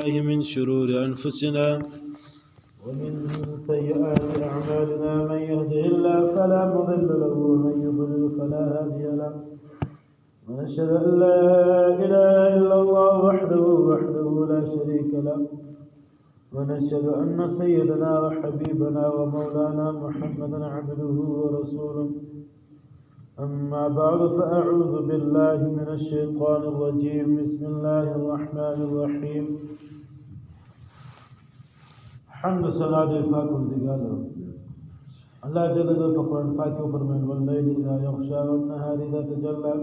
بالله من شرور أنفسنا ومن سيئات أعمالنا من يهده الله فلا مضل له ومن يضلل فلا هادي له ونشهد أن لا إله إلا الله وحده لا شريك له ونشهد أن سيدنا وحبيبنا ومولانا محمدا عبده ورسوله أما بعد فأعوذ بالله من الشيطان الرجيم بسم الله الرحمن الرحيم حمد صلاة الفاق والدقال الله جل جلاله قرآن فاق وفرمان والليل إذا يغشى والنهار إذا تجلى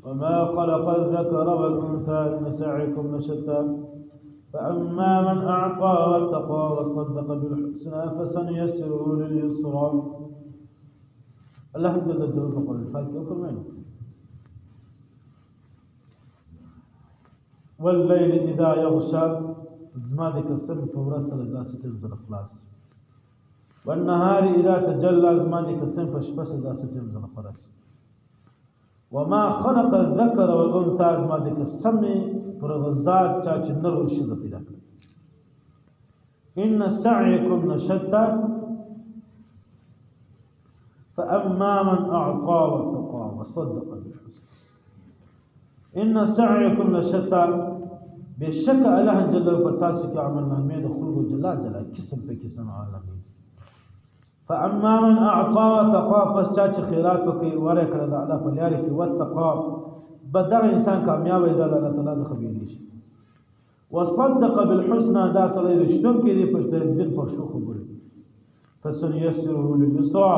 وما خلق الذكر والأنثى إن سعيكم لشتى فأما من أعطى واتقى وصدق بالحسنى فسنيسره لليسرى الله جل جلاله قرآن فاق وفرمان والليل إذا يغشى زمادك السم فورسل ذا ستم زل خلاص والنهار إذا تجلى زمادك السم فشبس ذا ستم زل خلاص وما خلق الذكر والأنثى زمادك السم فرغزات تاج النر والشذ في ذاك إن سعيكم لشتى فأما من أعطى واتقى وصدق بالحسنى إن سعيكم لشتى بشك الله جل وعلا عملنا ميد خلق جل كسم بكسم عالمين فأما من أعطى واتقى فاستاج خيرات وكي ورك رضا الله فليعرف واتقى بدر إنسان كامياب إذا الله تعالى خبيريش وصدق بالحسنى دا صلي رشتم كذي فشتر الدين فشو خبره فسنيسره لليسرى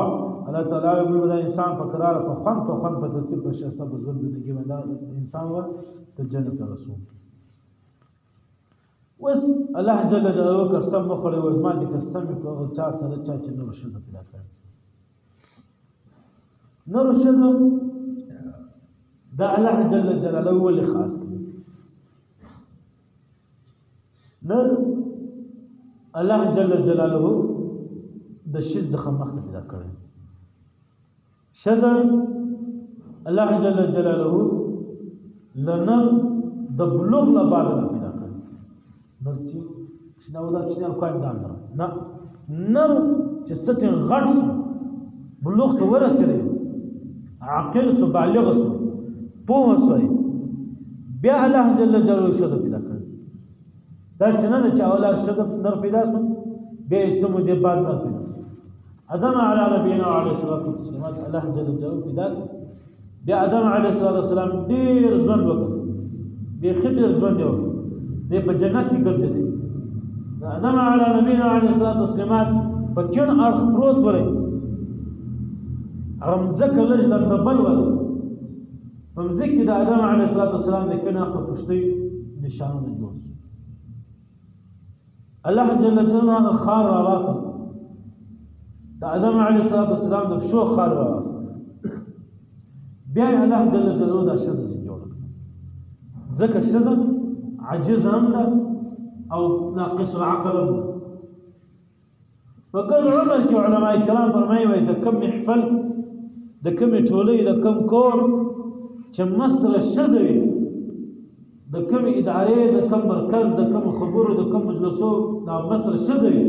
الله تعالى يقول هذا إنسان فكرار فخن فترتب فشستا بزرد نجيب هذا إنسان وتجنة الرسول وس الله جل جلاله قسم مخړې وزما دي قسم په چا سره چا چې نور شد پیدا کړ نور شد دا الله جل جلاله ولي خاص نور الله جل جلاله د شذ خمخت پیدا کړ شذ الله جل جلاله لنا د بلوغ لا بعد نرچی کشنا ودا کشنا کوم داندره نه نر چې ستن غټ بلوغ ته ورسېږي عاقل سو بالغ سو پوه سوی بیا الله جل جلاله شذ پیدا کړ دا څنګه چې اولاد شذ نر پیدا سو بیا چې مو دې بعد نر پیدا ادم علی نبینا علیه الصلاه والسلام الله جل جلاله پیدا بیا ادم علیه الصلاه والسلام ډیر ځوان وکړ به خدای ځوان دی دې په جنت کې ګرځېدل ادم علی نبینا علیه الصلاه والسلام په کین اړخ پروت ولې رمزک لږ د بل ولې په ځکه د ادم علیه الصلاه والسلام د کین اړخ پښتۍ نشانونه جوړ الله جل جلاله خار راوصل د ادم علیه الصلاه والسلام د بشو خار راوصل بیا الله جل جلاله دا شذ جوړ کړ ځکه شذ عجز هم ده او ناقص العقل هم ده فقال عمر کې علماء کرام فرمایي وایي د کم محفل د کم ټولۍ د کم کور چې مسله شذ وي د کم ادارې د کم مرکز د کم خبرو د کم مجلسو دا مسله شذ وي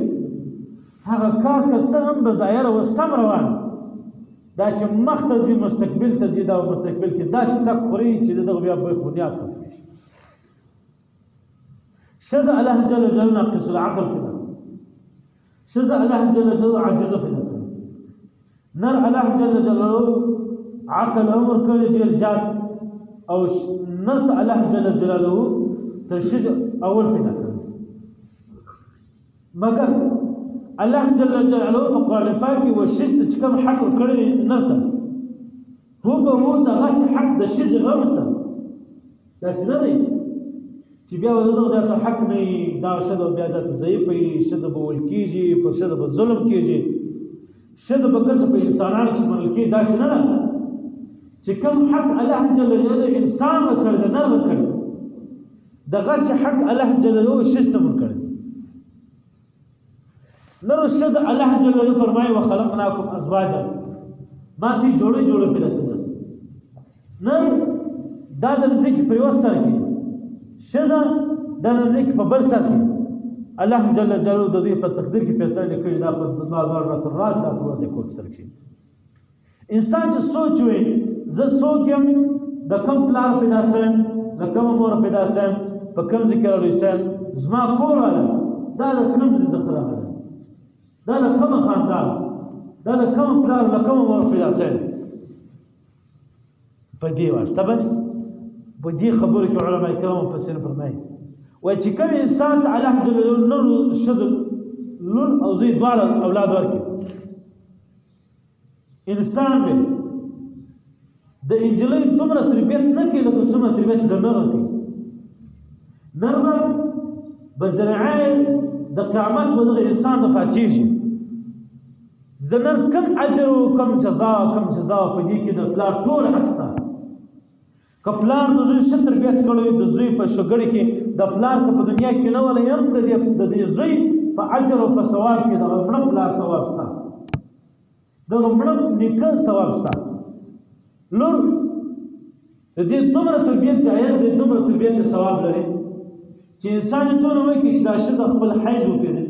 هغه کار که څه هم بظاهره و سم روان دا چې مخ ته ځي مستقبل ته ځي دا مستقبل کې داسې ټک خوري چې دغه بیا بنیاد ختمې شي شذ الله جل جلاله ناقص العقل كده شذ الله جل جلاله عجز كده نر الله جل جلاله عقل عمر كده دير زياد او نر الله جل جلاله تشج اول كده مگر الله جل جلاله قال فاكي والشست كم حق كده نرته هو ده غاس حق ده شج غمسه ده سنه چې بیا ودغه ذات حق نه دا شذ بیا ذات ضعیف وي شذ به ول کیږي په شذ به ظلم کیږي شذ به کس په انسانانو کې منل کې دا څه نه چې کوم حق الله جل جلاله انسان وکړ نه وکړ دغه حق الله جل جلاله شست وکړ نو شذ الله جل جلاله فرمایي وخلقناکم ازواجا ما دې جوړه پیدا کړل نه دا د ځکه په وسره کې شذ دا نمځکې په بل سر کې الله جل جلاله د دوی په تقدیر کې فیصله کړې دا پس د دوه رسل راز دا په ورځ کې سر کې انسان چې سوچ وي زه څوک یم د کوم پلار پیدا سم د کوم مور پیدا سم په کوم ذکر لوي سم زما کور ولا دا د کوم ذکر راغله دا د کوم خاندان دا د کوم پلار د کوم مور پیدا سم په دې واسطه باندې په دې خبرو کې علما کرام مفسرین فرمایي وای چې کوم انسان ته الله جل جلاله نور شذ لون او زوی دواړه اولاد ورکړي انسان به د انجلۍ دومره تربیت نه کوي لکه څومره تربیت چې د نر کوي نر به بزرعی د قیامت به دغه انسان د پاتېږي د نر کم اجر او کم جزا په دې کې د پلار ټول حق شته که پلار د زوی ښه تربیت کړی د زوی په شګړې کې د پلار که په دنیا کې نه ولی هم د دې زوی په اجر او په ثواب کې دغه مړه پلار ثواب شته دغه مړه نیکه ثواب شته لور د دې دومره تربیت جایز دی دومره تربیت ثواب لري چې انسان یې دونه وایي چې دا ښځه خپل حیض وپېژني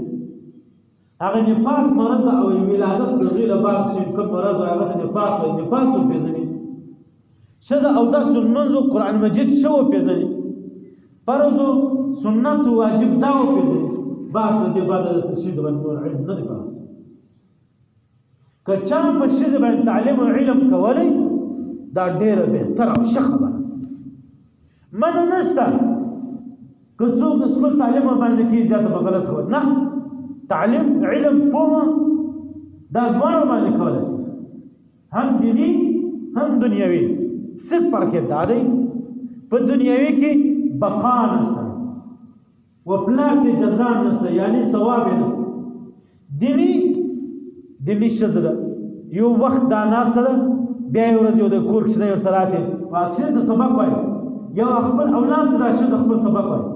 هغه نفاس مرض او ولادت د زوی له بعد چې کوم مرض هغه ته نفاس وپېژني ښځه اودس لمونځ قرآن مجید ښه وپېژني فرض و سنت واجب دا وپېژني بس د دې بعد د ښځې باندې نور علم نه دی پاتې که چا په ښځې باندې تعلیم او علم کولی دا ډېره بهتره او ښه خبره منع نشته که څوک د سکول تعلیم باندې کې زیاته به غلط وي نه تعلیم علم پوهه دا دواړه باندې کولی شي هم دیني هم دنیوي صرف فرق دا دی په دنیوي کې بقا نشته و پلار کې جزا نشته یعنی ثواب نشته دیني ښځه ده یو وخت دا ناسته ده بیا یو ورځ یو د کور کښې ورته راسي واکسین ته سبق وایي یو خپل اولاد ته دا ښځه خپل سبق وایي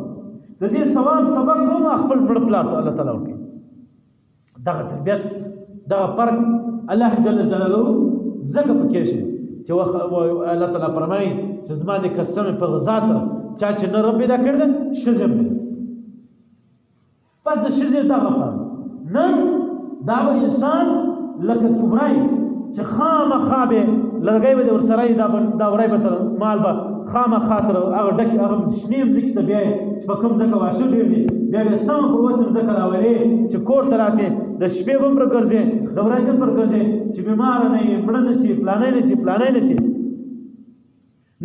د دې ثواب سبق هم خپل مړه پلار ته الله تعالی ورکوي دغه تربیت دغه فرق الله جل جلاله ځکه پکې شي چې الله تعالی فرمایي چې زما د قسم په غذا سره چا چې نر پیدا کړی ده ښځه هم پس د ښځې دغه فرق نن دا به انسان لکه کبرای چې خامخا به لرګی به د ورسره دا وری به تر مال به خامخا تر هغه ډکې هغه شنې مځکې ته بیا چې په کوم ځکه واښه ډېر دي بیا به سمه پر وچه مځکه راولې چې کور ته راسې د شپې به هم پر ګرځې د ورځې هم پر ګرځې چې بیماره نه یې مړه نه شي پلانی نه شي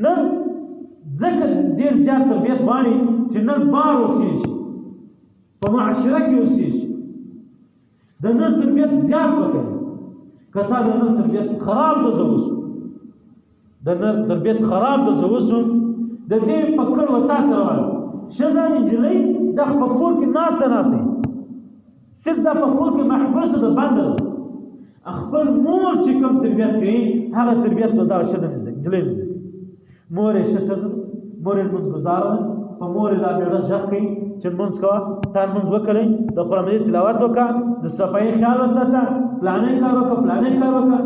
نن ځکه ډېر زیات تربیت غواړي چې نن بار اوسېږي په معاشره کې اوسېږي د نن تربیت زیات وکړي که تا د نن تربیت خراب د زه وسو د نن تربیت خراب د زه وسو د دې په کړ و تا ته روان ښځه نجلۍ دا په کور کې ناسته صرف دا په کور کې محبوسه ده بنده ده خپل مور چې کوم تربیت کوي هغه تربیت به دا ښځه نه زده نجلۍ نه زده مور یې ښه ښځه مور یې لمونځ ګزاره ده په مور یې دا مېړه غږ کوي چې لمونځ کوه تا لمونځ وکړئ د قرآن مجید تلاوت وکړه د صفایي خیال وساته پلانی کار وکړه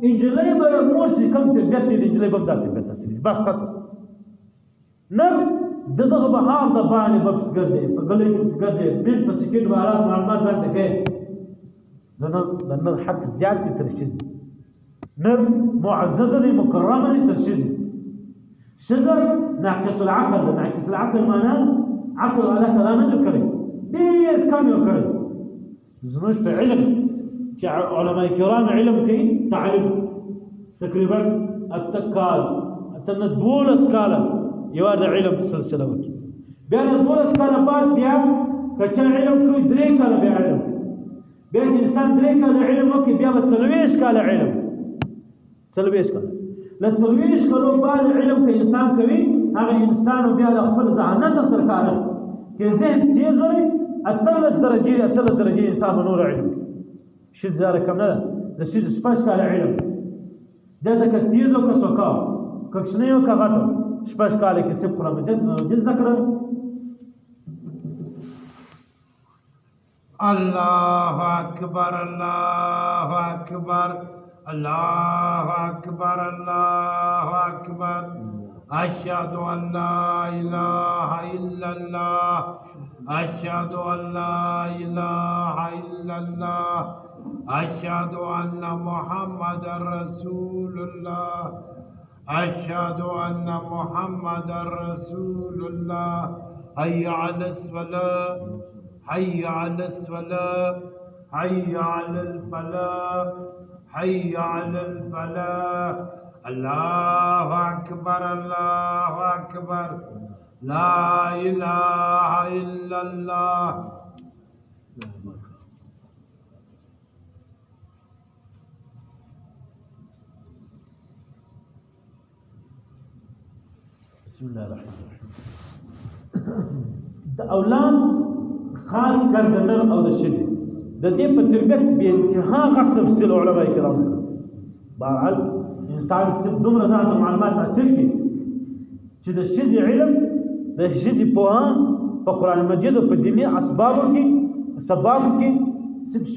انجلۍ به مور چې کوم تربیت دی د انجلۍ به هم دا تربیت حاصلوي بس ختم نر د دغه بهار د باندې به پس ګرځې په ګلۍ کې پس ګرځې بیل په سکېټ بارات معلومات ځانته کوې د نر حق زیات دی تر ښځې نر معززه دی مکرمه دی تر ښځې ښځه ناقص العقل ده ناقص العقل معنا عقل الله تعالی نه جوړ کړی ډېر کم یې کړی زموږ په علم چې علما کرام علم کوي تعلیم تقریبا اتکال اتنه 12 کاله یو د علم سلسله وکړي بیا د 12 کاله بعد بیا کچا علم کوي 3 کاله بیا علم بیا چې انسان 3 کاله علم وکړي بیا به 40 کاله علم 40 کاله له 40 کالو بعد علم که انسان کوي هغه انسان بیا د خپل ذهانت سره کار کوي ذهن تیز وي 18 درجې انسان به نور علم ښځې دا رقم نه ده د ښځې شپږ کاله علم دا ده که تیز و که سوکا که کوچنی و که غټ شپږ کاله کې صرف قرآن مجید زده کړه الله اکبر الله اکبر الله اکبر الله اکبر أشهد أن لا إله إلا الله أشهد أن لا إله إلا الله أشهد أن محمد رسول الله أشهد أن محمد رسول الله حي على الصلاة حي على الصلاة حي على الفلاح حي على الفلاح الله أكبر الله أكبر لا إله إلا الله بسم الله الرحمن الرحيم د اولاد خاص کر د نر او د ښځې د دې په تربیت بې انتها غټ تفصیل علما کرام بهرحال انسان صرف دومره ځان ته معلومات حاصل کړي چې د ښځې علم د ښځې پوهه په قرآن مجید او په دیني اسبابو کې سبابو کې صرف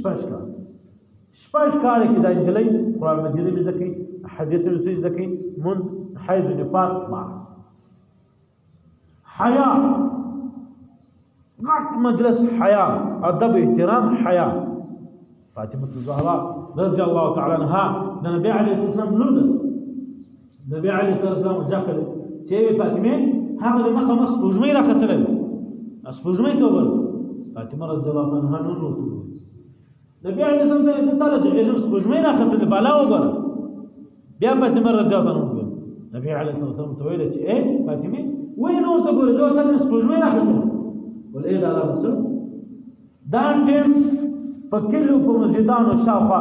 شپږ کاله کې دا نجلۍ قرآن مجید یې زده کوي حدیث یې زده کوي منځ حیض و نفاس معاص حیا غټ مجلس حیا ادب احترام حیا فاطمه الزهراء رضی الله تعالی عنها د نبی علیه السلام لور ده نبی علیه السلام ځکه چې فاطمه هغه د مخه سپوږمۍ راختله سپوږمۍ ته وګوره فاطمه رضی الله عنها نور ورته نبی علیه السلام ته تعالی چې سپوږمۍ راختله بالا وګوره بیا فاطمه رضی الله عنها نبی علیه السلام ته ویل چې اے فاطمه وين نور تقول زود تدرس سپوږمۍ راختله ولې دا رسول دا ټیم په کلو په مسجدانو شاوخوا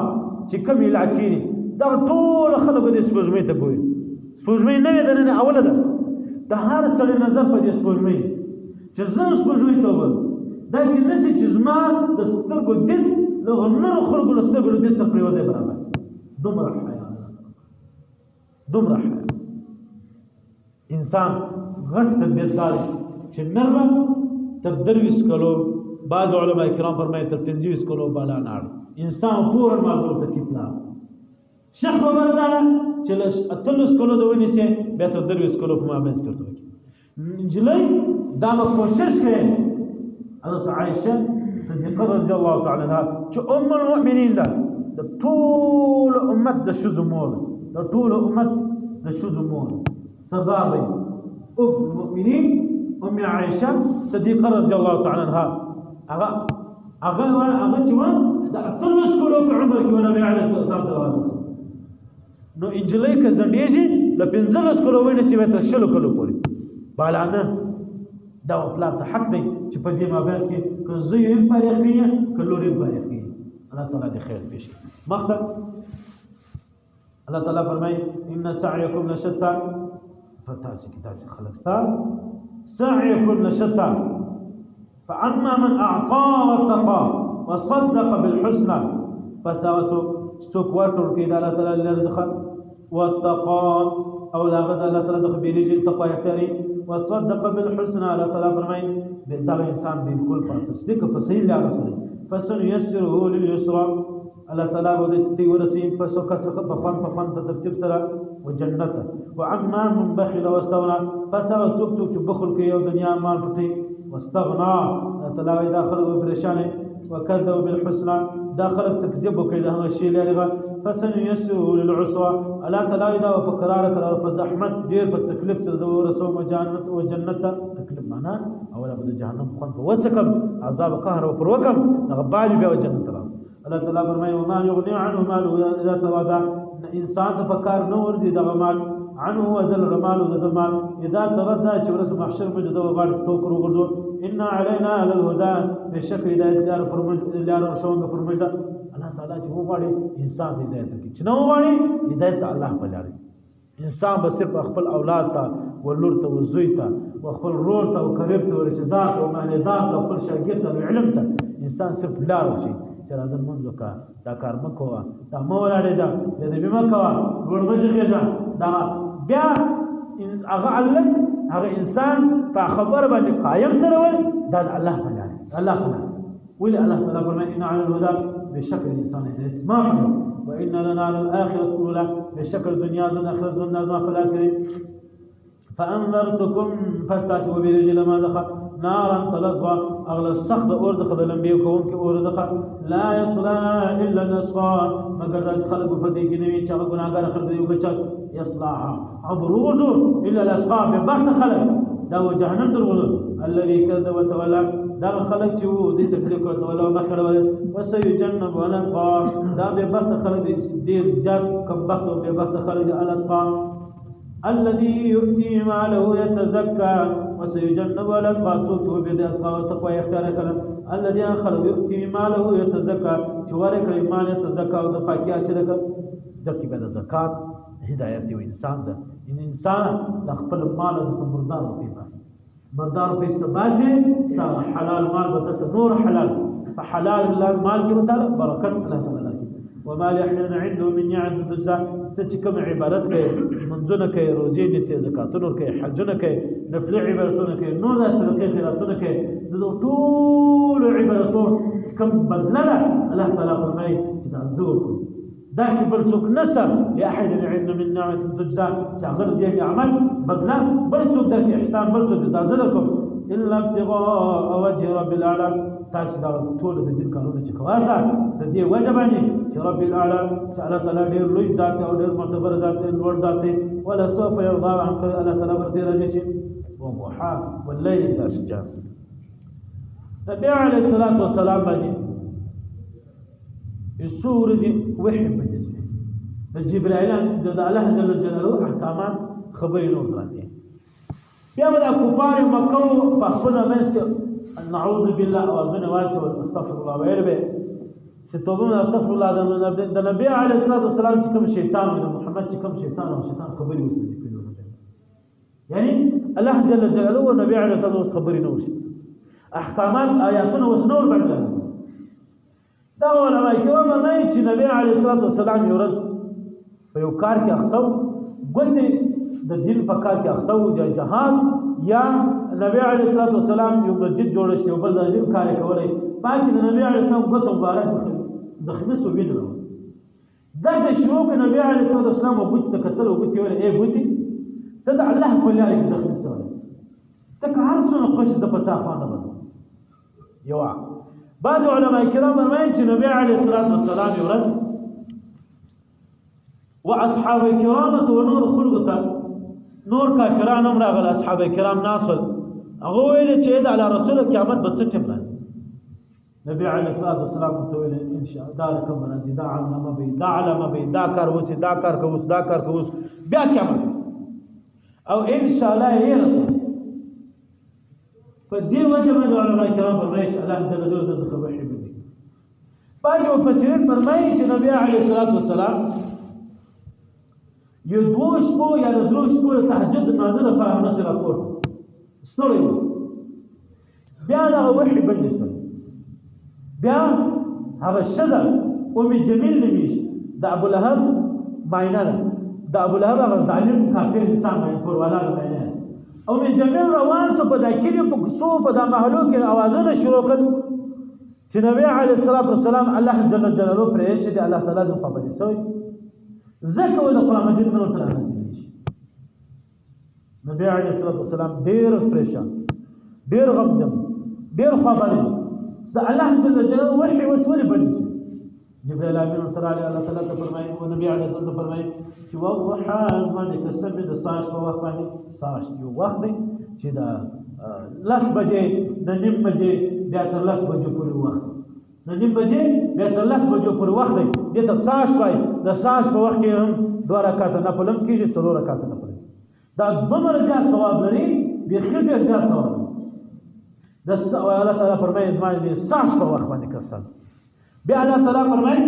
چې کوم علاقې دي دا ټول خلکو د سپوږمۍ ته ګوري سپوږمۍ نه ده نه اوله ده د هر سړي نظر په دې سپوږمۍ چې زه سپوږمۍ ته وګورم داسې نه چې زما د سترګو دید له نورو خلکو له سترګو دید څخه پرېوځي برابر دومره حیا انسان غټ تربیتګار چې نرمه تر 23 کلو بعض علما کرام فرمایي تر 25 کلو بالا نار انسان فورا معذور تکلیف نه شخ خبر ده چې له 30 کلو د ونی سي به تر 23 کلو په مابین سکرته انجلۍ دا کوشش کوي حضرت عائشه صدیقه رضی الله تعالی عنها چې ام المؤمنین ده د ټول امت د شذ مور د ټول امت د شذ مور سردار ام المؤمنین ام عائشه صدیقه رضی الله تعالی عنها هغه چې د 30 کلو په عمر کې نبی علیه السلام نو انجلۍ که زندېږي له 15 کلو ونیسي تر 20 کلو پورې بالانه دا پلار ته حق دی چې په دې مابینځ کې که زوی یې فارغ کړي که لور یې فارغ کړي الله تعالی دې خیر پېښ کړي مخته الله تعالی فرمایي ان سعيكم لشتى فتاسي کتاسي خلق ستار سعيكم لشتى فأما من أعطى واتقى وصدق بالحسنى فساوته سوق وركل كيد الله تعالى لرزقه واتقى أو لا غدا الله تعالى دخل برجل التقوى يختاري وصدق بالحسنى الله تعالى فرمي بالدار إنسان بالكل فتصديق فصيل يا رسول فسنيسره لليسرى الله تعالى ودتي ورسيم فسوكت بفن ترتيب سرا وجنته وعما من بخل واستغنى فساوى توك بخل كي ودنيا مال فتي واستغنى الله تعالى داخل وبرشانه وكذب بالحسنى داخل تكذب وكيده الشيء اللي فسنيسره للعسرى الله تعالى دا وفقرارك فزحمت دير بالتكليف سردو رسوم وجنة تكليف معنا اولا بده جهنم خون وسكم عذاب قهر وفروكم نغبالي بها وجنة الله تعالى فرمى وما يغني عنه ماله اذا تواضع انسان تفكر نور زي دغ مال عنه ودل مال ودل مال اذا تردى چورس محشر مجد وغار توكر وغرزو ان علينا للهدى بشكل هدايه دار فرمج دار شوند فرمج الله تعالی چې وغواړي انسان ته هدایت کوي چې نه وغواړي هدایت الله په لاري انسان به صرف خپل اولاد ته ولور ته وزوی ته خپل رور ته او قریب ته ورشدات او مهندات او خپل شاګرد ته علم ته انسان صرف لار شي چې راځم منځ وکړه دا کار مکوه دا مو ولاړې ده دې بیمه کوه ګور مجه دا بیا هغه هغه انسان په خبر باندې قائم درول دا الله په لاري الله په لاس ولي الله تعالی فرمایي ان على الهدى بشكل الانسان ما خلص وان لنا على الاخره الاولى بشكل الدنيا دون اخره دون نازم فلاس كريم فانذرتكم فاستاسوا برجل ما دخل نارا تلظى اغلى السخط اورزخ لمبيكم كاورزخ لا يصلى الا الاشقى مگر ذات خلق فديك نبي چا گناهگار خلق ديو بچاس يصلاها عبروز الا الاشقى ببخت خلق دا جهنم درغل الذي كذب وتولى دا خلق چې وو د تکذیب کوي ولا مخړول وسيجنب ولقى دا ببخت خلق دي زیات کم بخت او ببخت خلق الاتقى الذي يؤتي ماله يتزكى وسيجنب ولقى صوت بيداتقى وتقوى يختار كلام الذي خلق يؤتي ماله يتزكى چوارے کړي مال يتزكى او د پاکي حاصله دکې به د زکات هدایت دی انسان ده انسان د خپل مال څخه مردار په بس مردار په څه باسي حلال مال به نور حلال فحلال المال کې متعلق برکت الله تعالی وما لأحد عنده من نعم تجزى تجكم عبادت كي منزونه كي روزي نسي زكاتونه كي حجونه كي نفل عبادتونه كي نور سلوكي خيراتونه كي طول عبادته كم بدلنا الله تعالى فرمي تتعزوكم داسي بلسوك نسر لأحد عنده من نعم تجزى شاغر ديك عمل بدلا بلسوك داك إحسان بلسوك تتعزلكم إلا ابتغاء وجه رب العالم تاسي دا ټول د دې کارونه چې کواسه د دې وجبانی چې رب العالمین الله تعالی ډېر لوی ذات او ډېر معتبر ذات لوړ ذات ولا سوف يرضى عن الله تعالی ورته راځي چې وضحى والليل اذا سجى نبي عليه الصلاه والسلام باندې السور دي وحي بالنسبه جبرائيل د الله جل جلاله احکامات خبرې نور راځي بیا د کفار مکه په خپل منځ کې نعوذ بالله اوازونه واچو استغفر الله ویل به ستوبه استغفر الله د نبی علیه الصلاه والسلام چې کوم شیطان او محمد چې کوم شیطان او شیطان خبري وسته کړو یعنی الله جل جلاله او نبی علیه الصلاه والسلام خبري نو شي احکامات آیاتونه وسنور بدل دا علماء کرام نه چې نبی علیه الصلاه والسلام یو ورځ په یو کار کې اخته ګوندې د دین په کار کې اخته و جهاد یا نبی علیه الصلاه والسلام یو مسجد جوړ شي او بل د دین کار کولای پاکي د نبی علیه السلام ګوت مبارک زخمي سو ویني دا د شروع کې نبی علیه الصلاه والسلام وګت تکتل وګت ویل اے ګوتي ته د الله په لاره کې زخمي سو ته هر څونه خوش د پتا خوانه بده یو بعض علماء کرام فرمایي چې نبی علیه الصلاه والسلام یو ورځ واصحاب کرام ونور خلقته نور کافران هم راغل اصحاب کرام ناصل هغه ویل چې د الله رسول قیامت بس ټیم راځي نبی علیه الصلاه والسلام ته ویل ان شاء الله کوم راځي دا علامه به دا علامه به دا کار وسی دا کار کوس دا کار کوس بیا قیامت او ان شاء الله یې رسول په دې وجه باندې علماء کرام فرمایي چې الله جل جلاله ذکر وحي به بعض مفسرین فرمایي چې نبی علیه الصلاه والسلام یو دوش کو یا دروش کو تهجد نازله په هغه سره راپور ستړی بیا دا وحي بالنسبه بیا هغه شذا ام جمیل نمیش د ابو لهب ماینه د ابو لهب هغه ظالم کافر انسان باندې پر ولا نه ام جمیل روان سو په داخلي په سو په د محلو کې اوازونه شروع کړ چې نبی علیه الصلاه والسلام الله جل جلاله پرېښ دي الله تعالی زو په بدی سوی زکه د قران مجید نور تر نازل شي نبی علیه الصلاه والسلام ډیر پریشان ډیر غمجن ډیر خبرې الله جل جلاله وحي وسولي بنسي جبريل امين تعالی الله تعالی ته فرمایي او نبی علیه الصلاه والسلام فرمایي چې وحا باندې قسم د ساش په وخت باندې ساش یو وخت دی چې دا لاس بجې د نیم بجې بیا تر لاس بجې پورې وخت د نیم بجې بیا تر لاس بجې پورې وخت دی د ساش پای د ساش په وخت کې هم 2 رکعات نه پلم کېږي 3 رکعات نه پلم دا دومره زیات ثواب لري بخیر ډیر زیات ثواب د الله تعالی فرمایي زمانه دي ساش په وخت باندې قسم بیا الله تعالی فرمایي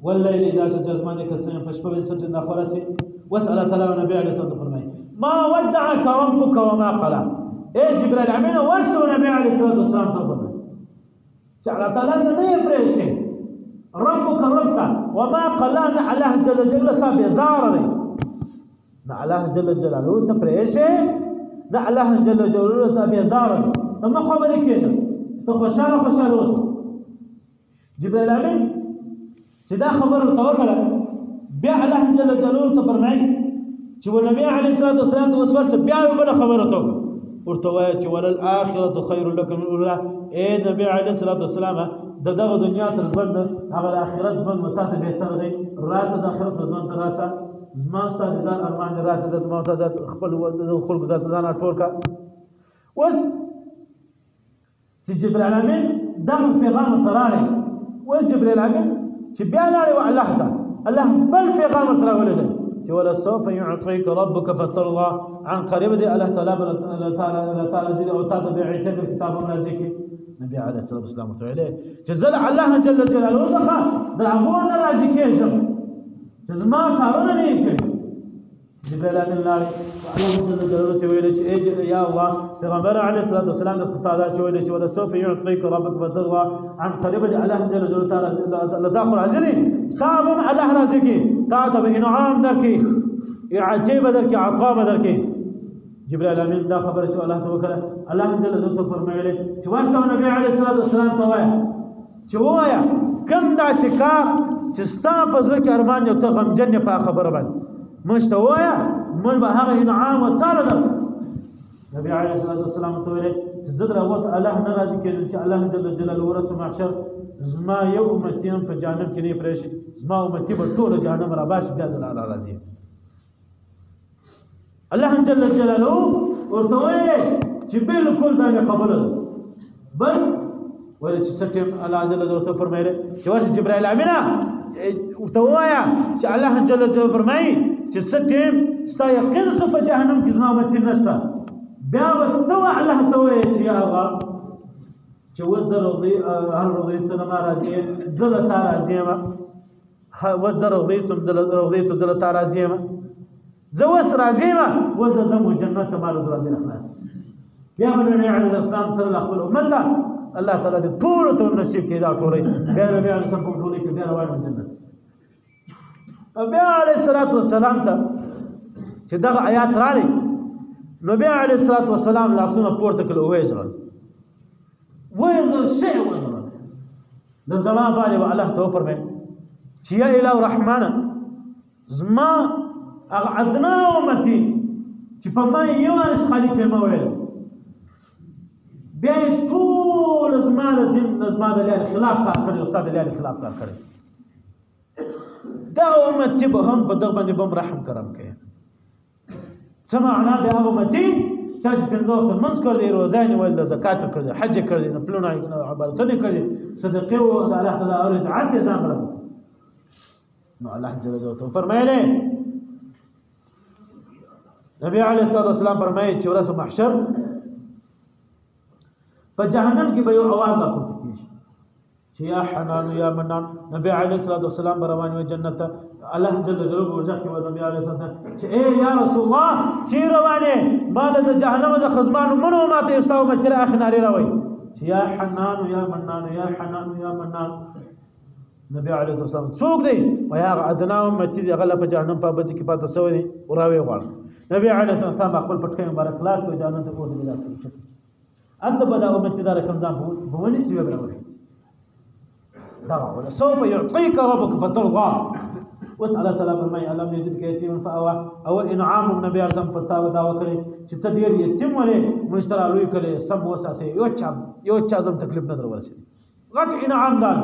والليل اذا سجى زمانه قسم فشبه سجد نخرسي واسال تعالی نبی علیه الصلاه فرمایي ما ودعك ربك وما قلى اے جبرائیل امین وسو نبی علیه الصلاه والسلام ته فرمایي چې الله تعالی نه پرېښي ربك ربسا وما قلان الله جل جلاله بزار الله جل جلاله تپریشه نه الله جل جلاله بزار ما خبرې کېږي ته خوشاله اوسه جبرائیل امین چې دا خبره توکله بیا الله جل جلاله ته فرمایي چې نبی علیه الصلاة والسلام ته وسوسه بیا بل خبره ته ورته وایي چې وللآخرة خیر لك من الأولى. اے نبی علیه الصلاة والسلام دغه دنیا تر ژوند هغه د آخرت ژوند متا ته بهتر دی. راسه د آخرت ژوند ته راسه زما ستا دیدار ارمان دی راسه د ما ته خپل خلق ذات ځان ټول کا. اوس چې جبرائیل امین دغه پیغام ته راغی اوس جبرائیل امین چې بیا لاړې و الله ته الله بل پیغام ته راولېږي چې ولسوف يعطيك ربك فترضى عن قريب دي الله تعالى زي او تعالى بيعتد الكتاب النازك. النبي عليه الصلاه والسلام وتعالى جزل الله جل جلاله وضخا دعونا رازقيشم جزما كارونه نه کوي. جبريل امين الله جل جلاله ویل چې يا الله پیغمبر عليه الصلاه والسلام تعالى ویل چې ولسوف يعطيك ربك فترضى عن قريب دي الله جل جلاله تعالى داخل حاضري تابم الله رازقي تعتب انعام دركي عجيب دركي عقاب دركي. جبرائیل امین دا خبره چې الله تعالی وکړه الله جل جلاله فرمایله چې ورسو نبی علیه الصلاه والسلام ته وایي چې وایا کم داسې کار چې ستا په زړه کې ارمان یو ته غمجن په خبره باندې موږ ته وایا موږ به هغه انعام وتعالى درکړو. نبی علیه الصلاه والسلام ته ویل چې زه دروغ الله نه راضي کېږم چې الله جل جلاله ورسو محشر زما یو امتی هم په جهنم کې نه پرېږي زما امتی به ټول جهنم را باسي بیا زه الله راضي. الله جل جلاله ورته وایي چې بالکل دا نه قبول ده بل ولې چې ستیم الله جل جلاله فرمایي چې ورته جبرائیل امینه ورته وایي چې الله جل جلاله فرمایي چې ستیم ستا یقین څه په جهنم کې زما امتی نشته بیا ورته الله ته وایي چې هغه چې وزر هل رضيت ما راضي زل تا راضي ما وزر رضيتم رضيت زل تا راضي ما زوس راضي ما وزر دم جنت ما راضي اخلاص بیا باندې علي السلام صلی الله علیه وسلم الله تعالی دې ټول ته نصیب کړي دا ټولې بیا نبی علیه السلام په ټولې کې بیا روانه جنت. بیا علیه الصلاۃ والسلام ته چې دغه آیات راغلي نبی علیه الصلاۃ والسلام لاسونه پورته کړل او ویل ويظل شيء وزر لزمان بالي والله توفر من شيا إله الرحمن زما أقعدنا ومتي شفما يوانس خليك المويل بين طول زمان الدين زمان اللي الخلاف كان أستاذ اللي الخلاف كان دا أمتي بهم بدغبن بهم رحم كرم كي سمعنا بها أمتي تاج پنځه وخت منځ کړی روزانه ول د زکات کړی حج کړی نه پلونه عبادتونه کړی صدقه او د الله تعالی اور اطاعت ځان کړو. نو الله جل جلاله فرمایله نبی علیه الصلاه والسلام فرمایي چې ورځ محشر په جهنم کې به یو आवाज راپورته کیږي چې یا حنان یا منان. نبی علیه الصلاه والسلام روان وي جنت الله جل جلاله ورځ کې نبی علیه السلام چې اے یا رسول الله چې روانه مال د جهنم د خزمان منو ماته استاو مچره اخ ناری راوي چې یا حنان یا منان یا حنان یا منان. نبی علیه السلام څوک دی او یا ادنا امتی دی غله په جهنم په بځ کې پاتې سوی وراوي غواړ. نبی علیه السلام خپل پټکې مبارک خلاص کړ جهنم ته کوته بلا سره انت بدا امتی دار کوم ځان بونی سی وګورئ دا ولا سوف يعطيك ربك فترضى. واسأل تعالى فرمای علم یجد کې یتیم فاوا او انعام النبي اعظم فتاو دا وکړي چې تدیر یتیم ولې مشترا لوی کړي سم وساته یو چا زم تکلیف نه درورسي غټ انعام دان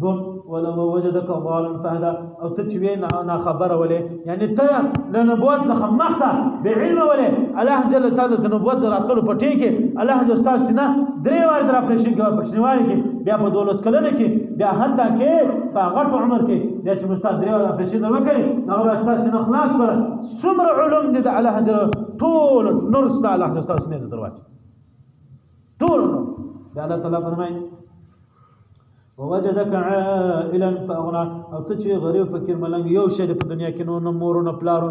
دوم ولو وجدك ضالا فهدى او تجوين انا خبر ولي يعني ته لنبوت څخه مخته بعلم ولي الله جل تعالی د نبوت راتلو پټی کې الله د استاد سینا درې وار در اپریشن کوي پښنیوالي کې بیا په 12 کلنه کې بیا هدا کې په غټ عمر کې بیا چې استاد درې وار اپریشن وکړي هغه استاد سینا خلاص کړ څومره علوم دي د الله جل ټول نور استاد الله استاد سینا دروازه ټول نور الله تعالی فرمایي ووجدك عائلا فاغنى او تچي غریب فقیر ملنګ یو شی په دنیا کې نو مورو نه پلارو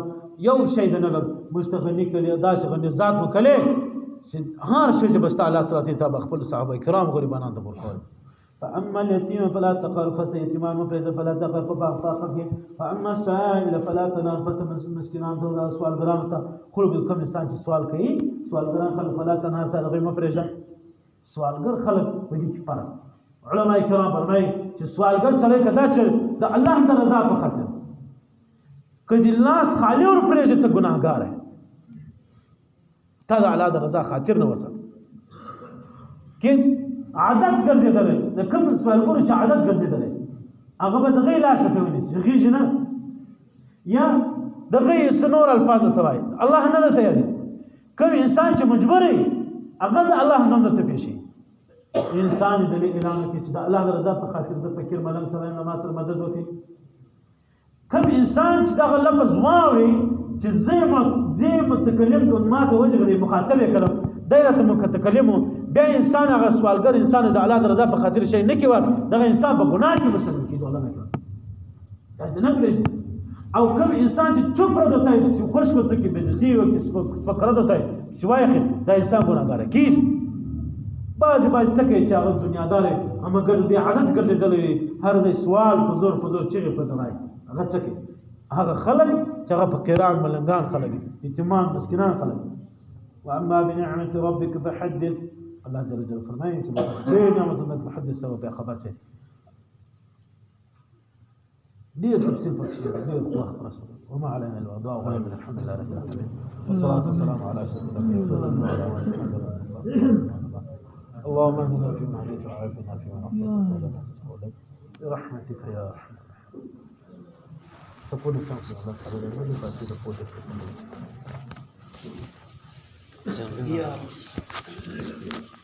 یو شی د نګر مستغنی کړي داسې غني ذات وکړي هر شی چې بس تعالی سره ته خپل صحابه کرام غریبانان ته ورکول. فاما اليتيم فلا تقهر فاليتيمان مفرد فلا تقهر فباقاقك فاما السائل فلا تنهر فتمسكنان ته سوال ګران ته خلق کم انسان چې سوال کوي سوال ګران خلق فلا تنهر ته غي مفرد سوالګر خلق په دې کې فرق. علماء کرام فرمایي چې سوالګر سره کدا چې د الله د رضا په خاطر کدی لاس خالی اور پرېږدې ته ګناهګار یې تا د الله د رضا خاطر نه وسه کې عادت ګرځېدلی د کوم سوالګرو چې عادت ګرځېدلی هغه به د هغې لاسه ته ونیسي غېږې نه یا د هغې څه نور الفاظ ته وایي الله نه درته یادوي کوم انسان چې مجبور وي هغه د الله نوم درته پېښوي انسان د دې اعلان وکړي چې د الله د رضا په خاطر د فقیر ملنګ سره نماز سره مدد وکړي کوم انسان چې دغه لفظ واوري چې زه متکلم کوم ما ته وجه مخاطب یې کړم دی راته متکلم بیا انسان هغه سوالګر انسان د الله د رضا په خاطر شی نه کوي دغه انسان په ګناه کې مستمر کېږي الله نه کوي داسې نه پرېږدي او کوم انسان چې چوپ پرته دی چې خوش ورته کې بېزتي وکړي سپکره ته دی چې وایي دا انسان ګناهګاره کېږي بعضې څه کوي چې هغه دنیادار دی مګر دې عادت ګرځېدلی وي هر دی سوال په زور چغې په زړه هغه څه کوي هغه خلک چې هغه فقیران ملنګان خلک یتیمان مسکینان خلک واما بنعمة ربك فحدث الله جل جلاله فرمایي چې دې نعمتونه فحدث سبب بیا خبر شي ډېر تفصیل پکې ډېر وخت رسول وما علينا الوضاء غير الحمد لله رب العالمين والصلاة والسلام على أشرف الأنبياء اللهم اهدنا فيمن هديت وعافنا فيمن عافيت برحمتك يا أرحم الراحمين سپورت سامسون الله تعالی دې پاتې د پوهه